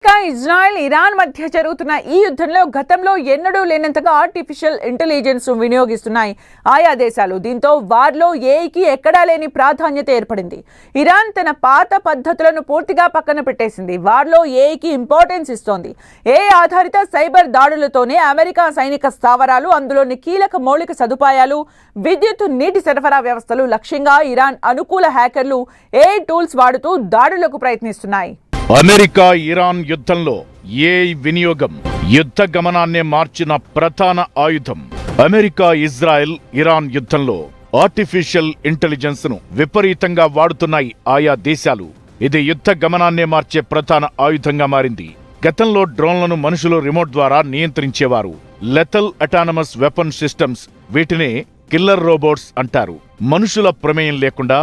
America, Israel, Iran మధ్య జరుగుతున్న ఈ యుద్ధంలో గతంలో ఎన్నడూ లేనంతగా ఆర్టిఫిషియల్ ఇంటెలిజెన్స్ ను వినియోగిస్తున్నాయి ఆయా దేశాలు. దీంతో వార్లో ఏఐకి ఎక్కడా లేని ప్రాధాన్యత ఏర్పడింది. ఇరాన్ తన పాత పద్ధతులను పూర్తిగా పక్కన పెట్టేసింది. వార్లో ఏఐకి ఇంపార్టెన్స్ ఇస్తోంది. ఏఐ ఆధారిత సైబర్ దాడులతోనే అమెరికా సైనిక స్థావరాలు, అందులోని కీలక మౌలిక సదుపాయాలు, విద్యుత్, నీటి సరఫరా వ్యవస్థలు లక్ష్యంగా ఇరాన్ అనుకూల హ్యాకర్లు ఏఐ టూల్స్ వాడుతూ దాడులకు ప్రయత్నిస్తున్నాయి. అమెరికా ఇరాన్ యుద్ధంలో ఏఐ వినియోగం యుద్ధ గమనాన్నే మార్చిన ప్రధాన ఆయుధం. అమెరికా, ఇజ్రాయెల్, ఇరాన్ యుద్ధంలో ఆర్టిఫిషియల్ ఇంటెలిజెన్స్ ను విపరీతంగా వాడుతున్నాయి ఆయా దేశాలు. ఇది యుద్ధ గమనాన్నే మార్చే ప్రధాన ఆయుధంగా మారింది. గతంలో డ్రోన్లను మనుషులు రిమోట్ ద్వారా నియంత్రించేవారు. లెథల్ అటానమస్ వెపన్ సిస్టమ్స్, వీటినే కిల్లర్ రోబోట్స్ అంటారు. మనుషుల ప్రమేయం లేకుండా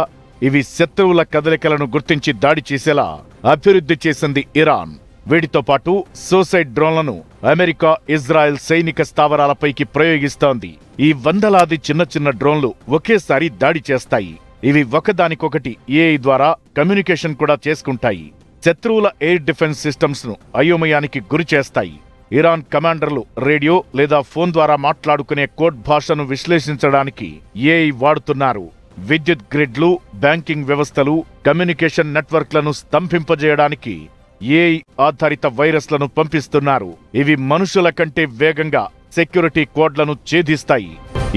ఇవి శత్రువుల కదలికలను గుర్తించి దాడి చేసేలా అభివృద్ధి చేసింది ఇరాన్. వీటితో పాటు సూసైడ్ డ్రోన్లను అమెరికా, ఇజ్రాయెల్ సైనిక స్థావరాలపైకి ప్రయోగిస్తోంది. ఈ వందలాది చిన్న చిన్న డ్రోన్లు ఒకేసారి దాడి చేస్తాయి. ఇవి ఒకదానికొకటి ఏఐ ద్వారా కమ్యూనికేషన్ కూడా చేసుకుంటాయి. శత్రువుల ఎయిర్ డిఫెన్స్ సిస్టమ్స్ ను అయోమయానికి గురి చేస్తాయి. ఇరాన్ కమాండర్లు రేడియో లేదా ఫోన్ ద్వారా మాట్లాడుకునే కోడ్ భాషను విశ్లేషించడానికి ఏఐ వాడుతున్నారు. విద్యుత్ గ్రిడ్లు, బ్యాంకింగ్ వ్యవస్థలు, కమ్యూనికేషన్ నెట్వర్క్లను స్తంభింపజేయడానికి ఏఐ ఆధారిత వైరస్లను పంపిస్తున్నారు. ఇవి మనుషుల కంటే వేగంగా సెక్యూరిటీ కోడ్లను ఛేదిస్తాయి.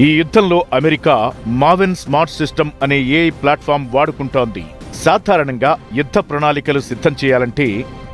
ఈ యుద్ధంలో అమెరికా మావెన్ స్మార్ట్ సిస్టమ్ అనే ఏఐ ప్లాట్ఫామ్ వాడుకుంటోంది. సాధారణంగా యుద్ధ ప్రణాళికలు సిద్ధం చేయాలంటే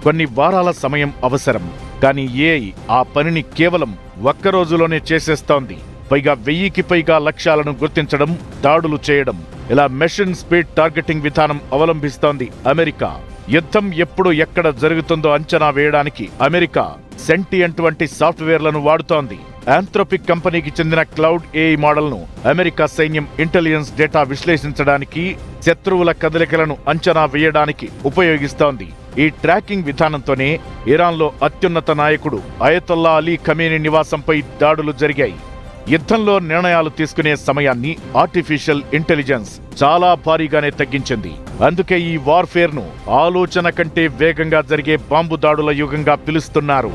కొన్ని వారాల సమయం అవసరం. కానీ ఏఐ ఆ పనిని కేవలం ఒక్క రోజులోనే చేసేస్తోంది. పైగా 1000కి పైగా లక్ష్యాలను గుర్తించడం, దాడులు చేయడం, ఇలా మెషిన్ స్పీడ్ టార్గెటింగ్ విధానం అవలంబిస్తోంది అమెరికా. యుద్ధం ఎప్పుడు ఎక్కడ జరుగుతుందో అంచనా వేయడానికి అమెరికా సెంటియంట్ వంటి సాఫ్ట్వేర్లను వాడుతోంది. ఆంథ్రోపిక్ కంపెనీకి చెందిన క్లౌడ్ ఏఐ మోడల్ను అమెరికా సైన్యం ఇంటెలిజెన్స్ డేటా విశ్లేషించడానికి, శత్రువుల కదలికలను అంచనా వేయడానికి ఉపయోగిస్తోంది. ఈ ట్రాకింగ్ విధానంతోనే ఇరాన్లో అత్యున్నత నాయకుడు అయతొల్లా అలీ ఖమేనీ నివాసంపై దాడులు జరిగాయి. యుద్ధంలో నిర్ణయాలు తీసుకునే సమయాన్ని ఆర్టిఫిషియల్ ఇంటెలిజెన్స్ చాలా భారీగానే తగ్గించింది. అందుకే ఈ వార్ఫేర్ ను ఆలోచన కంటే వేగంగా జరిగే బాంబు దాడుల యుగంగా పిలుస్తున్నారు.